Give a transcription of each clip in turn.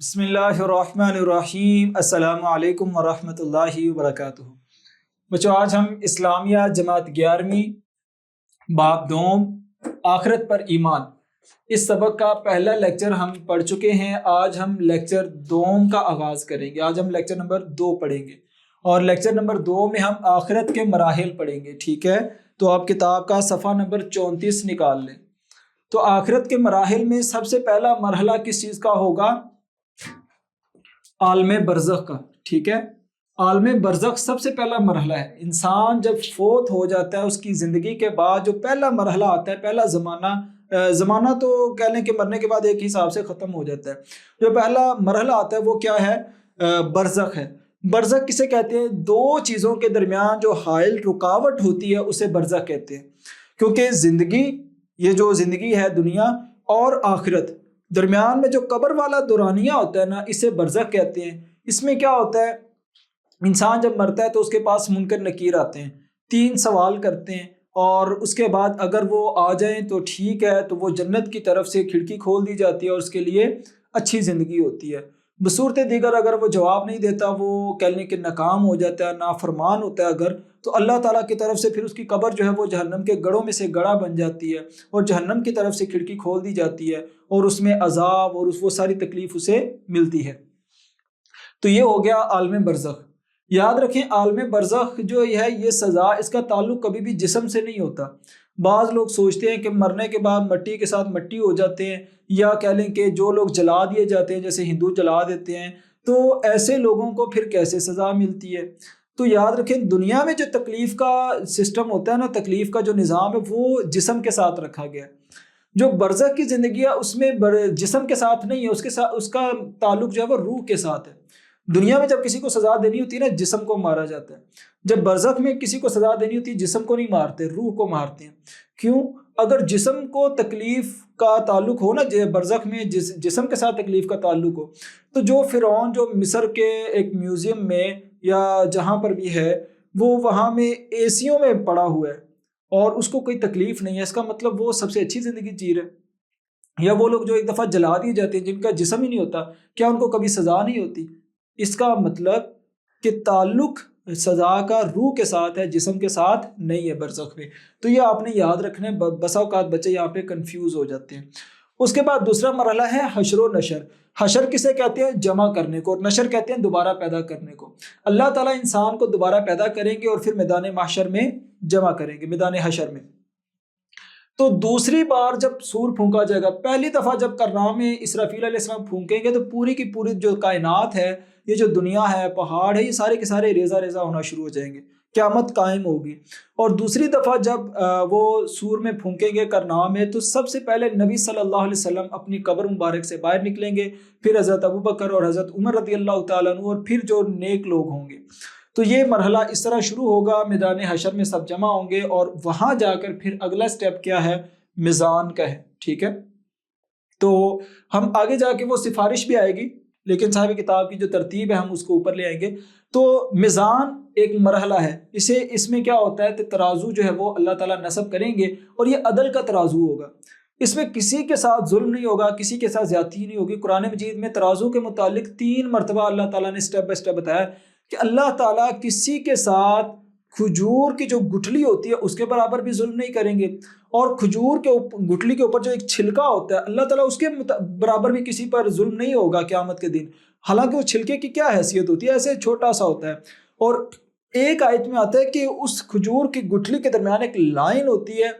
بسم اللہ الرحمن الرحیم، السلام علیکم ورحمۃ اللہ وبرکاتہ۔ بچوں، آج ہم اسلامیہ جماعت 11ویں باب دوم آخرت پر ایمان، اس سبق کا پہلا لیکچر ہم پڑھ چکے ہیں۔ آج ہم لیکچر دوم کا آغاز کریں گے۔ آج ہم لیکچر نمبر 2 پڑھیں گے اور لیکچر نمبر 2 میں ہم آخرت کے مراحل پڑھیں گے، ٹھیک ہے؟ تو آپ کتاب کا صفحہ نمبر 34 نکال لیں۔ تو آخرت کے مراحل میں سب سے پہلا مرحلہ کس چیز کا ہوگا؟ عالم برزخ کا، ٹھیک ہے؟ عالم برزخ سب سے پہلا مرحلہ ہے۔ انسان جب فوت ہو جاتا ہے، اس کی زندگی کے بعد جو پہلا مرحلہ آتا ہے، پہلا زمانہ تو کہہ لیں کہ مرنے کے بعد ایک حساب سے ختم ہو جاتا ہے۔ جو پہلا مرحلہ آتا ہے وہ کیا ہے؟ برزخ ہے۔ برزخ کسے کہتے ہیں؟ دو چیزوں کے درمیان جو حائل رکاوٹ ہوتی ہے اسے برزخ کہتے ہیں، کیونکہ زندگی، یہ جو زندگی ہے دنیا اور آخرت، درمیان میں جو قبر والا دورانیہ ہوتا ہے نا، اسے برزخ کہتے ہیں۔ اس میں کیا ہوتا ہے؟ انسان جب مرتا ہے تو اس کے پاس منکر نکیر آتے ہیں، 3 سوال کرتے ہیں، اور اس کے بعد اگر وہ آ جائیں تو ٹھیک ہے، تو وہ جنت کی طرف سے کھڑکی کھول دی جاتی ہے اور اس کے لیے اچھی زندگی ہوتی ہے۔ بصورت دیگر اگر وہ جواب نہیں دیتا، وہ کہہ لیں کہ ناکام ہو جاتا ہے، نافرمان ہوتا ہے اگر، تو اللہ تعالیٰ کی طرف سے پھر اس کی قبر جو ہے وہ جہنم کے گڑھوں میں سے گڑھا بن جاتی ہے اور جہنم کی طرف سے کھڑکی کھول دی جاتی ہے اور اس میں عذاب اور وہ ساری تکلیف اسے ملتی ہے۔ تو یہ ہو گیا عالم برزخ۔ یاد رکھیں، عالم برزخ جو ہے یہ سزا، اس کا تعلق کبھی بھی جسم سے نہیں ہوتا۔ بعض لوگ سوچتے ہیں کہ مرنے کے بعد مٹی کے ساتھ مٹی ہو جاتے ہیں، یا کہہ لیں کہ جو لوگ جلا دیے جاتے ہیں، جیسے ہندو جلا دیتے ہیں، تو ایسے لوگوں کو پھر کیسے سزا ملتی ہے؟ تو یاد رکھیں، دنیا میں جو تکلیف کا سسٹم ہوتا ہے نا، تکلیف کا جو نظام ہے، وہ جسم کے ساتھ رکھا گیا ہے۔ جو برزخ کی زندگی ہے اس میں جسم کے ساتھ نہیں ہے، اس کا تعلق جو ہے وہ روح کے ساتھ ہے۔ دنیا میں جب کسی کو سزا دینی ہوتی ہے نا، جسم کو مارا جاتا ہے۔ جب برزخ میں کسی کو سزا دینی ہوتی ہے، جسم کو نہیں مارتے، روح کو مارتے ہیں۔ کیوں؟ اگر جسم کو تکلیف کا تعلق ہو نا، برزخ میں جسم کے ساتھ تکلیف کا تعلق ہو، تو جو فرعون جو مصر کے ایک میوزیم میں یا جہاں پر بھی ہے، وہ وہاں میں اے سیوں میں پڑا ہوا ہے اور اس کو کوئی تکلیف نہیں ہے، اس کا مطلب وہ سب سے اچھی زندگی جی رہے ہیں۔ یا وہ لوگ جو ایک دفعہ جلا دیے جاتے ہیں، جن کا جسم ہی نہیں ہوتا، کیا ان کو کبھی سزا نہیں ہوتی؟ اس کا مطلب کہ تعلق سزا کا روح کے ساتھ ہے، جسم کے ساتھ نہیں ہے برزخ میں۔ تو یہ آپ نے یاد رکھنا ہے، بسا اوقات بچے یہاں پہ کنفیوز ہو جاتے ہیں۔ اس کے بعد دوسرا مرحلہ ہے حشر و نشر۔ حشر کسے کہتے ہیں؟ جمع کرنے کو، اور نشر کہتے ہیں دوبارہ پیدا کرنے کو۔ اللہ تعالیٰ انسان کو دوبارہ پیدا کریں گے اور پھر میدان محشر میں جمع کریں گے، میدان حشر میں۔ تو دوسری بار جب سور پھونکا جائے گا، پہلی دفعہ جب کرام میں اسرافیل علیہ السلام پھونکیں گے تو پوری کی پوری جو کائنات ہے، یہ جو دنیا ہے، پہاڑ ہے، یہ سارے کے سارے ریزہ ریزہ ہونا شروع ہو جائیں گے، قیامت قائم ہوگی۔ اور دوسری دفعہ جب وہ سور میں پھونکیں گے کرنام میں، تو سب سے پہلے نبی صلی اللہ علیہ وسلم اپنی قبر مبارک سے باہر نکلیں گے، پھر حضرت ابوبکر اور حضرت عمر رضی اللہ تعالیٰ عنہ، اور پھر جو نیک لوگ ہوں گے۔ تو یہ مرحلہ اس طرح شروع ہوگا، میدان حشر میں سب جمع ہوں گے، اور وہاں جا کر پھر اگلا سٹیپ کیا ہے؟ میزان کا ہے، ٹھیک ہے؟ تو ہم آگے جا کے وہ سفارش بھی آئے گی، لیکن صاحب کتاب کی جو ترتیب ہے ہم اس کو اوپر لے آئیں گے۔ تو میزان ایک مرحلہ ہے، اس میں کیا ہوتا ہے؟ ترازو جو ہے وہ اللہ تعالیٰ نصب کریں گے، اور یہ عدل کا ترازو ہوگا۔ اس میں کسی کے ساتھ ظلم نہیں ہوگا، کسی کے ساتھ زیادتی نہیں ہوگی۔ قرآن مجید میں ترازو کے متعلق 3 مرتبہ اللہ تعالیٰ نے سٹیپ بائی سٹیپ بتایا کہ اللہ تعالیٰ کسی کے ساتھ کھجور کی جو گٹھلی ہوتی ہے اس کے برابر بھی ظلم نہیں کریں گے، اور کھجور کے گٹھلی کے اوپر جو ایک چھلکا ہوتا ہے، اللہ تعالیٰ اس کے برابر بھی کسی پر ظلم نہیں ہوگا قیامت کے دن۔ حالانکہ وہ چھلکے کی کیا حیثیت ہوتی ہے؟ ایسے چھوٹا سا ہوتا ہے، اور ایک آیت میں آتا ہے کہ اس کھجور کی گٹھلی کے درمیان ایک لائن ہوتی ہے،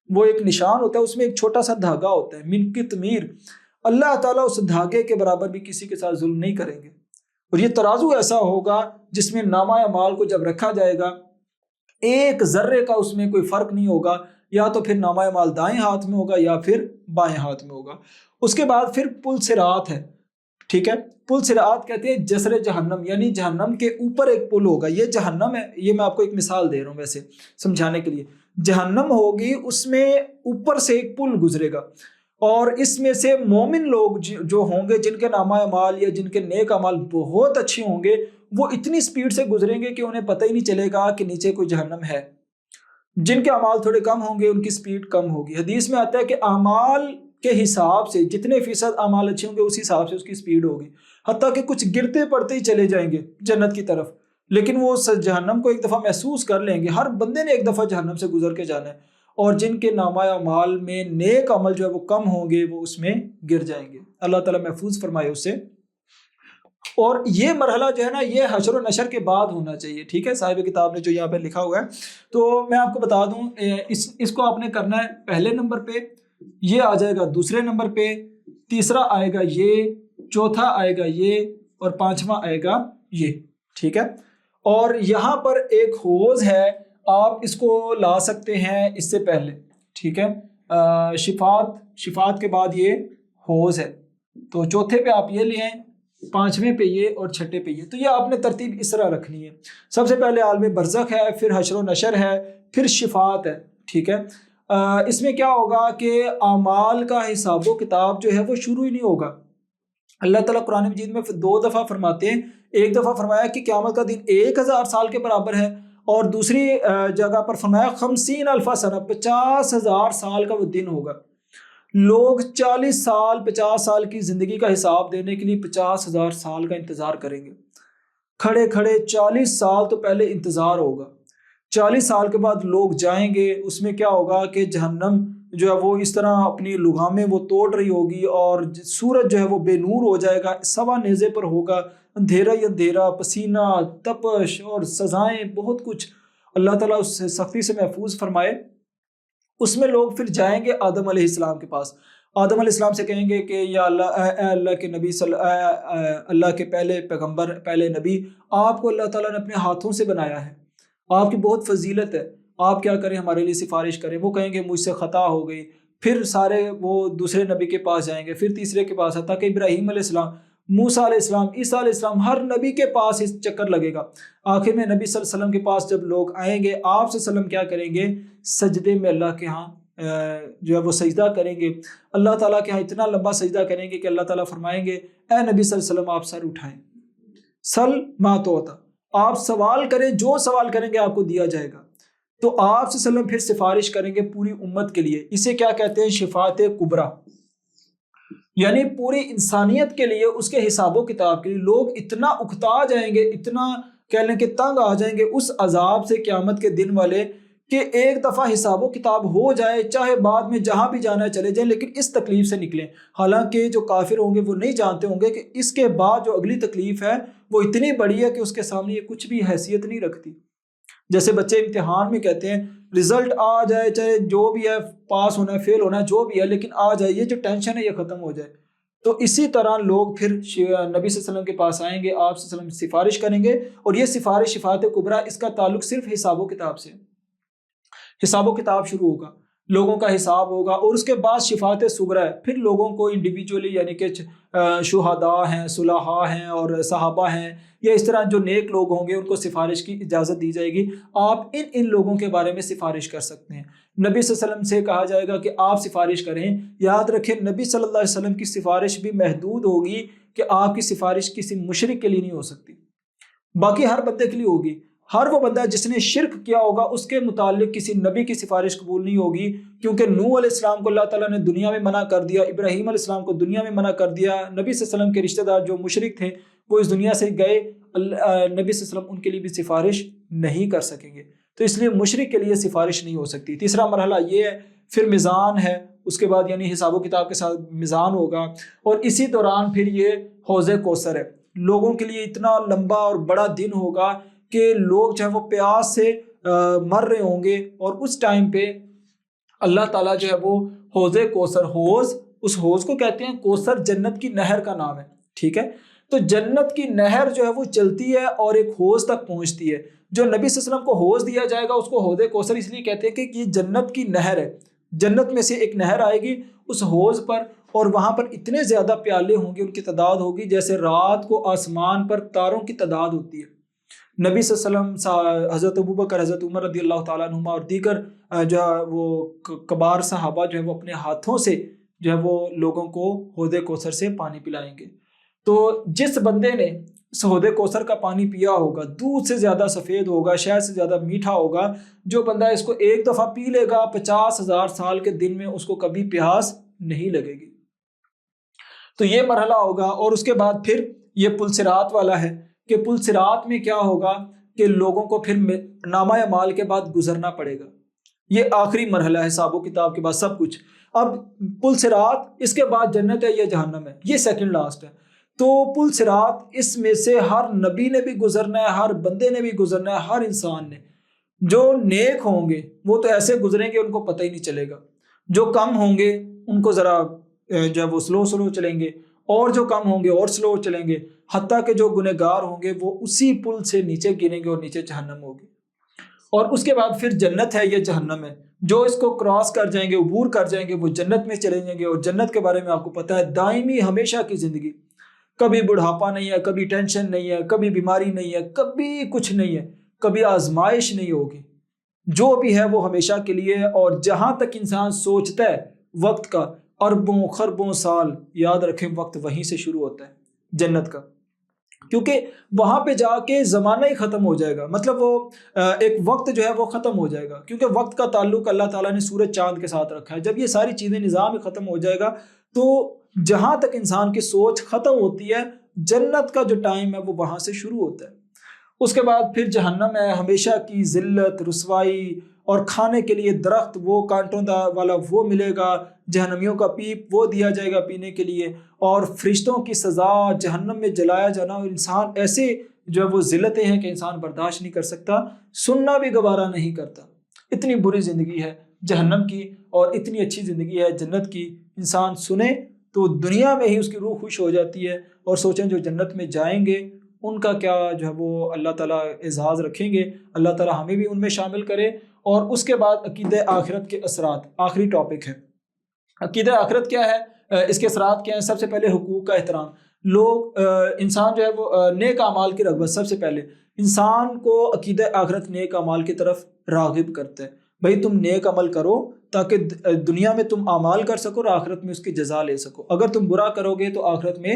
وہ ایک نشان ہوتا ہے، اس میں ایک چھوٹا سا دھاگا ہوتا ہے، من قطمیر۔ اللہ تعالیٰ اس دھاگے کے برابر بھی کسی کے ساتھ ظلم نہیں کریں گے۔ اور یہ ترازو ایسا ہوگا جس میں نامہ اعمال کو جب رکھا جائے گا، ایک ذرے کا اس میں کوئی فرق نہیں ہوگا، یا تو پھر نامہ اعمال دائیں ہاتھ میں ہوگا یا پھر بائیں ہاتھ میں ہوگا۔ اس کے بعد پھر پل صراط ہے، ٹھیک ہے؟ پل صراط کہتے ہیں جسر جہنم، یعنی جہنم کے اوپر ایک پل ہوگا۔ یہ جہنم ہے، یہ میں آپ کو ایک مثال دے رہا ہوں ویسے سمجھانے کے لیے۔ جہنم ہوگی، اس میں اوپر سے ایک پل گزرے گا، اور اس میں سے مومن لوگ جو ہوں گے، جن کے نامہ اعمال یا جن کے نیک اعمال بہت اچھے ہوں گے، وہ اتنی سپیڈ سے گزریں گے کہ انہیں پتہ ہی نہیں چلے گا کہ نیچے کوئی جہنم ہے۔ جن کے اعمال تھوڑے کم ہوں گے ان کی سپیڈ کم ہوگی۔ حدیث میں آتا ہے کہ اعمال کے حساب سے جتنے فیصد اعمال اچھے ہوں گے اسی حساب سے اس کی سپیڈ ہوگی، حتیٰ کہ کچھ گرتے پڑتے ہی چلے جائیں گے جنت کی طرف، لیکن وہ جہنم کو ایک دفعہ محسوس کر لیں گے۔ ہر بندے نے ایک دفعہ جہنم سے گزر کے جانا ہے، اور جن کے نامہ اعمال میں نیک عمل جو ہے وہ کم ہوں گے وہ اس میں گر جائیں گے، اللہ تعالیٰ محفوظ فرمائے اس سے۔ اور یہ مرحلہ جو ہے نا یہ حشر و نشر کے بعد ہونا چاہیے، ٹھیک ہے، صاحب کتاب نے جو یہاں پہ لکھا ہوا ہے۔ تو میں آپ کو بتا دوں اس کو آپ نے کرنا ہے پہلے نمبر پہ، یہ آ جائے گا دوسرے نمبر پہ، تیسرا آئے گا یہ، چوتھا آئے گا یہ، اور پانچواں آئے گا یہ، ٹھیک ہے۔ اور یہاں پر ایک حوض ہے، آپ اس کو لا سکتے ہیں اس سے پہلے، ٹھیک ہے، شفاعت کے بعد یہ حوض ہے، تو چوتھے پہ آپ یہ لے آئیں، پانچویں پہ یہ، اور چھٹے پہ یہ۔ تو یہ آپ نے ترتیب اس طرح رکھنی ہے، سب سے پہلے عالم برزخ ہے، پھر حشر و نشر ہے، پھر شفاعت ہے، ٹھیک ہے۔ اس میں کیا ہوگا کہ اعمال کا حساب و کتاب جو ہے وہ شروع ہی نہیں ہوگا۔ اللہ تعالیٰ قرآن مجید میں 2 دفعہ فرماتے ہیں، ایک دفعہ فرمایا کہ قیامت کا دن 1000 سال کے برابر ہے، اور دوسری جگہ پر فرمایا 50,000 سنہ، 50,000 سال کا وہ دن ہوگا۔ لوگ 40 سال 50 سال کی زندگی کا حساب دینے کے لیے 50,000 سال کا انتظار کریں گے، کھڑے کھڑے 40 سال تو پہلے انتظار ہوگا، 40 سال کے بعد لوگ جائیں گے۔ اس میں کیا ہوگا کہ جہنم جو ہے وہ اس طرح اپنی لگامیں وہ توڑ رہی ہوگی، اور سورج جو ہے وہ بے نور ہو جائے گا، سوا نیزے پر ہوگا، اندھیرا ہی اندھیرا، پسینہ، تپش اور سزائیں، بہت کچھ، اللہ تعالیٰ اس سے سختی سے محفوظ فرمائے۔ اس میں لوگ پھر جائیں گے آدم علیہ السلام کے پاس، آدم علیہ السلام سے کہیں گے کہ یا اللہ، اے اللہ کے نبی اللہ کے پہلے پیغمبر، پہلے نبی، آپ کو اللہ تعالیٰ نے اپنے ہاتھوں سے بنایا ہے، آپ کی بہت فضیلت ہے، آپ کیا کریں، ہمارے لیے سفارش کریں۔ وہ کہیں گے مجھ سے خطا ہو گئی، پھر سارے وہ دوسرے نبی کے پاس جائیں گے، پھر تیسرے کے پاس، حتیٰ کہ ابراہیم علیہ السلام، موسیٰ علیہ السلام، عیسیٰ علیہ السلام، ہر نبی کے پاس اس چکر لگے گا۔ آخر میں نبی صلی اللہ علیہ وسلم کے پاس جب لوگ آئیں گے، آپ صلی اللہ علیہ وسلم کیا کریں گے، سجدے میں اللہ کے ہاں جو ہے وہ سجدہ کریں گے، اللہ تعالیٰ کے ہاں اتنا لمبا سجدہ کریں گے کہ اللہ تعالیٰ فرمائیں گے اے نبی صلی اللہ علیہ وسلم آپ سر اٹھائیں، سل ما توتا، آپ سوال کریں، جو سوال کریں گے آپ کو دیا جائے گا۔ تو آپ صلی اللہ علیہ وسلم پھر سفارش کریں گے پوری امت کے لیے، اسے کیا کہتے ہیں، شفاعت کبریٰ، یعنی پوری انسانیت کے لیے، اس کے حساب و کتاب کے لیے۔ لوگ اتنا اکتا جائیں گے، اتنا کہہ لیں کہ تنگ آ جائیں گے اس عذاب سے قیامت کے دن والے، کہ ایک دفعہ حساب و کتاب ہو جائے، چاہے بعد میں جہاں بھی جانا ہے چلے جائیں، لیکن اس تکلیف سے نکلیں۔ حالانکہ جو کافر ہوں گے وہ نہیں جانتے ہوں گے کہ اس کے بعد جو اگلی تکلیف ہے وہ اتنی بڑی ہے کہ اس کے سامنے یہ کچھ بھی حیثیت نہیں رکھتی۔ جیسے بچے امتحان میں کہتے ہیں رزلٹ آ جائے، چاہے جو بھی ہے، پاس ہونا ہے فیل ہونا ہے جو بھی ہے، لیکن آ جائے، یہ جو ٹینشن ہے یہ ختم ہو جائے۔ تو اسی طرح لوگ پھر نبی صلی اللہ علیہ وسلم کے پاس آئیں گے، آپ صلی اللہ علیہ وسلم سفارش کریں گے، اور یہ سفارش شفاعت کبریٰ، اس کا تعلق صرف حساب و کتاب سے، حساب و کتاب شروع ہوگا، لوگوں کا حساب ہوگا، اور اس کے بعد شفاعت صغریٰ ہے، پھر لوگوں کو انڈیویجولی، یعنی کہ شہداء ہیں، صلحاء ہیں، اور صحابہ ہیں، یا اس طرح جو نیک لوگ ہوں گے ان کو سفارش کی اجازت دی جائے گی۔ آپ ان لوگوں کے بارے میں سفارش کر سکتے ہیں۔ نبی صلی اللہ علیہ وسلم سے کہا جائے گا کہ آپ سفارش کریں۔ یاد رکھیں نبی صلی اللہ علیہ وسلم کی سفارش بھی محدود ہوگی، کہ آپ کی سفارش کسی مشرک کے لیے نہیں ہو سکتی، باقی ہر بندے کے لیے ہوگی۔ ہر وہ بندہ جس نے شرک کیا ہوگا اس کے متعلق کسی نبی کی سفارش قبول نہیں ہوگی، کیونکہ نوح علیہ السلام کو اللہ تعالیٰ نے دنیا میں منع کر دیا، ابراہیم علیہ السلام کو دنیا میں منع کر دیا، نبی صلی اللہ علیہ وسلم کے رشتہ دار جو مشرک تھے وہ اس دنیا سے گئے، نبی صلی اللہ علیہ وسلم ان کے لیے بھی سفارش نہیں کر سکیں گے، تو اس لیے مشرک کے لیے سفارش نہیں ہو سکتی۔ تیسرا مرحلہ یہ ہے، پھر میزان ہے، اس کے بعد یعنی حساب و کتاب کے ساتھ میزان ہوگا، اور اسی دوران پھر یہ حوض کوثر ہے۔ لوگوں کے لیے اتنا لمبا اور بڑا دن ہوگا کہ لوگ جو ہے وہ پیاس سے مر رہے ہوں گے، اور اس ٹائم پہ اللہ تعالیٰ جو ہے وہ حوض کوثر، اس حوض کو کہتے ہیں کوثر، جنت کی نہر کا نام ہے، ٹھیک ہے۔ تو جنت کی نہر جو ہے وہ چلتی ہے اور ایک حوض تک پہنچتی ہے۔ جو نبی صلی اللہ علیہ وسلم کو حوض دیا جائے گا اس کو حوض کوثر اس لیے کہتے ہیں کہ یہ جنت کی نہر ہے، جنت میں سے ایک نہر آئے گی اس حوض پر، اور وہاں پر اتنے زیادہ پیالے ہوں گے، ان کی تعداد ہوگی جیسے رات کو آسمان پر تاروں کی تعداد ہوتی ہے۔ نبی صلی اللہ علیہ وسلم، حضرت ابوبکر، حضرت عمر رضی اللہ تعالیٰ عنہما اور دیگر جو وہ کبار صحابہ جو ہے وہ اپنے ہاتھوں سے جو ہے وہ لوگوں کو حوض کوثر سے پانی پلائیں گے۔ تو جس بندے نے اس حوض کوثر کا پانی پیا ہوگا، دودھ سے زیادہ سفید ہوگا، شہد سے زیادہ میٹھا ہوگا، جو بندہ اس کو ایک دفعہ پی لے گا 50,000 سال کے دن میں اس کو کبھی پیاس نہیں لگے گی. تو یہ مرحلہ ہوگا. اور اس کے بعد پھر یہ پل صراط والا ہے کہ پل صراط میں کیا ہوگا کہ لوگوں کو پھر نامہ اعمال کے بعد گزرنا پڑے گا. یہ آخری مرحلہ ہے حساب و کتاب کے بعد سب کچھ. اب پل صراط، اس کے بعد جنت ہے یا جہنم ہے، یہ سیکنڈ لاسٹ ہے. تو پل صراط اس میں سے ہر نبی نے بھی گزرنا ہے، ہر بندے نے بھی گزرنا ہے، ہر انسان نے. جو نیک ہوں گے وہ تو ایسے گزریں گے ان کو پتہ ہی نہیں چلے گا. جو کم ہوں گے ان کو ذرا جب وہ سلو چلیں گے، اور جو کم ہوں گے اور سلو چلیں گے، حتیٰ کہ جو گنہگار ہوں گے وہ اسی پل سے نیچے گریں گے اور نیچے جہنم ہوگی. اور اس کے بعد پھر جنت ہے یا جہنم ہے. جو اس کو کراس کر جائیں گے، عبور کر جائیں گے، وہ جنت میں چلے جائیں گے. اور جنت کے بارے میں آپ کو پتہ ہے دائمی ہمیشہ کی زندگی، کبھی بڑھاپا نہیں ہے، کبھی ٹینشن نہیں ہے، کبھی بیماری نہیں ہے، کبھی کچھ نہیں ہے، کبھی آزمائش نہیں ہوگی. جو بھی ہے وہ ہمیشہ کے لیے ہے. اور جہاں تک انسان سوچتا ہے وقت کا، اربوں خربوں سال، یاد رکھیں وقت وہیں سے شروع ہوتا ہے جنت کا. کیونکہ وہاں پہ جا کے زمانہ ہی ختم ہو جائے گا. مطلب وہ ایک وقت جو ہے وہ ختم ہو جائے گا، کیونکہ وقت کا تعلق اللہ تعالیٰ نے سورج چاند کے ساتھ رکھا ہے. جب یہ ساری چیزیں نظام ہی ختم ہو جائے گا تو جہاں تک انسان کی سوچ ختم ہوتی ہے، جنت کا جو ٹائم ہے وہ وہاں سے شروع ہوتا ہے. اس کے بعد پھر جہنم ہے، ہمیشہ کی ذلت، رسوائی، اور کھانے کے لیے درخت وہ کانٹوں والا وہ ملے گا، جہنمیوں کا پیپ وہ دیا جائے گا پینے کے لیے، اور فرشتوں کی سزا، جہنم میں جلایا جانا. اور انسان ایسے جو ہے وہ ذلتیں ہیں کہ انسان برداشت نہیں کر سکتا، سننا بھی گوارا نہیں کرتا. اتنی بری زندگی ہے جہنم کی اور اتنی اچھی زندگی ہے جنت کی. انسان سنے تو دنیا میں ہی اس کی روح خوش ہو جاتی ہے. اور سوچیں جو جنت میں جائیں گے ان کا کیا جو ہے وہ اللہ تعالیٰ اعزاز رکھیں گے. اللہ تعالیٰ ہمیں بھی ان میں شامل کرے. اور اس کے بعد عقیدہ آخرت کے اثرات، آخری ٹاپک ہے. عقیدہ آخرت کیا ہے، اس کے اثرات کیا ہیں؟ سب سے پہلے حقوق کا احترام. لوگ انسان جو ہے وہ نیک اعمال کی رغبت، سب سے پہلے انسان کو عقیدہ آخرت نیک اعمال کی طرف راغب کرتا ہے. بھئی تم نیک عمل کرو تاکہ دنیا میں تم اعمال کر سکو اور آخرت میں اس کی جزا لے سکو. اگر تم برا کرو گے تو آخرت میں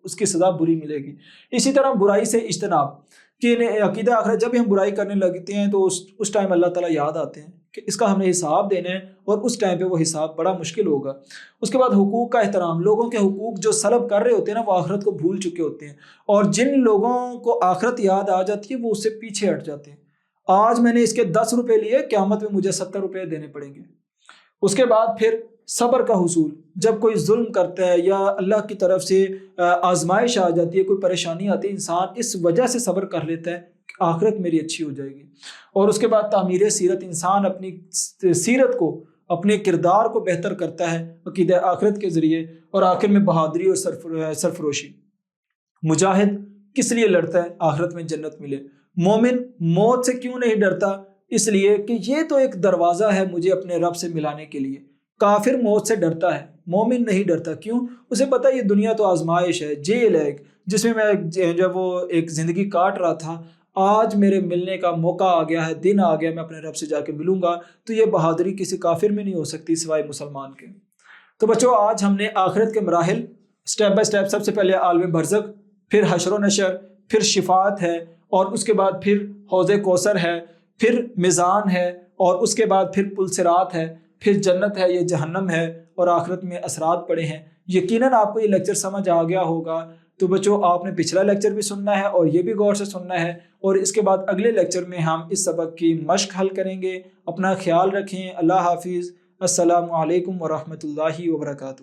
اس کی سزا بری ملے گی. اسی طرح برائی سے اجتناب، کہ عقیدہ آخرت جب بھی ہم برائی کرنے لگتے ہیں تو اس ٹائم اللہ تعالیٰ یاد آتے ہیں کہ اس کا ہم نے حساب دینا ہے، اور اس ٹائم پہ وہ حساب بڑا مشکل ہوگا. اس کے بعد حقوق کا احترام. لوگوں کے حقوق جو سلب کر رہے ہوتے ہیں نا، وہ آخرت کو بھول چکے ہوتے ہیں. اور جن لوگوں کو آخرت یاد آ جاتی ہے وہ اس سے پیچھے ہٹ جاتے ہیں. آج میں نے اس کے 10 روپے لیے، قیامت میں مجھے 70 روپے دینے پڑیں گے. اس کے بعد پھر صبر کا حصول. جب کوئی ظلم کرتا ہے یا اللہ کی طرف سے آزمائش آ جاتی ہے، کوئی پریشانی آتی ہے، انسان اس وجہ سے صبر کر لیتا ہے کہ آخرت میری اچھی ہو جائے گی. اور اس کے بعد تعمیر سیرت. انسان اپنی سیرت کو، اپنے کردار کو بہتر کرتا ہے عقیدہ آخرت کے ذریعے. اور آخر میں بہادری اور سرفروشی. مجاہد کس لیے لڑتا ہے؟ آخرت میں جنت ملے. مومن موت سے کیوں نہیں ڈرتا؟ اس لیے کہ یہ تو ایک دروازہ ہے مجھے اپنے رب سے ملانے کے لیے. کافر موت سے ڈرتا ہے، مومن نہیں ڈرتا. کیوں؟ اسے پتہ یہ دنیا تو آزمائش ہے، جیل ہے جس میں جب وہ ایک زندگی کاٹ رہا تھا، آج میرے ملنے کا موقع آ گیا ہے، دن آ گیا، میں اپنے رب سے جا کے ملوں گا. تو یہ بہادری کسی کافر میں نہیں ہو سکتی سوائے مسلمان کے. تو بچوں آج ہم نے آخرت کے مراحل سٹیپ بائی سٹیپ، سب سے پہلے عالم برزخ، پھر حشر و نشر، پھر شفاعت ہے، اور اس کے بعد پھر حوض کوثر ہے، پھر میزان ہے، اور اس کے بعد پھر پل صراط ہے، پھر جنت ہے، یہ جہنم ہے، اور آخرت میں اثرات پڑے ہیں. یقیناً آپ کو یہ لیکچر سمجھ آ گیا ہوگا. تو بچوں آپ نے پچھلا لیکچر بھی سننا ہے اور یہ بھی غور سے سننا ہے. اور اس کے بعد اگلے لیکچر میں ہم اس سبق کی مشق حل کریں گے. اپنا خیال رکھیں. اللہ حافظ. السلام علیکم ورحمۃ اللہ وبرکاتہ.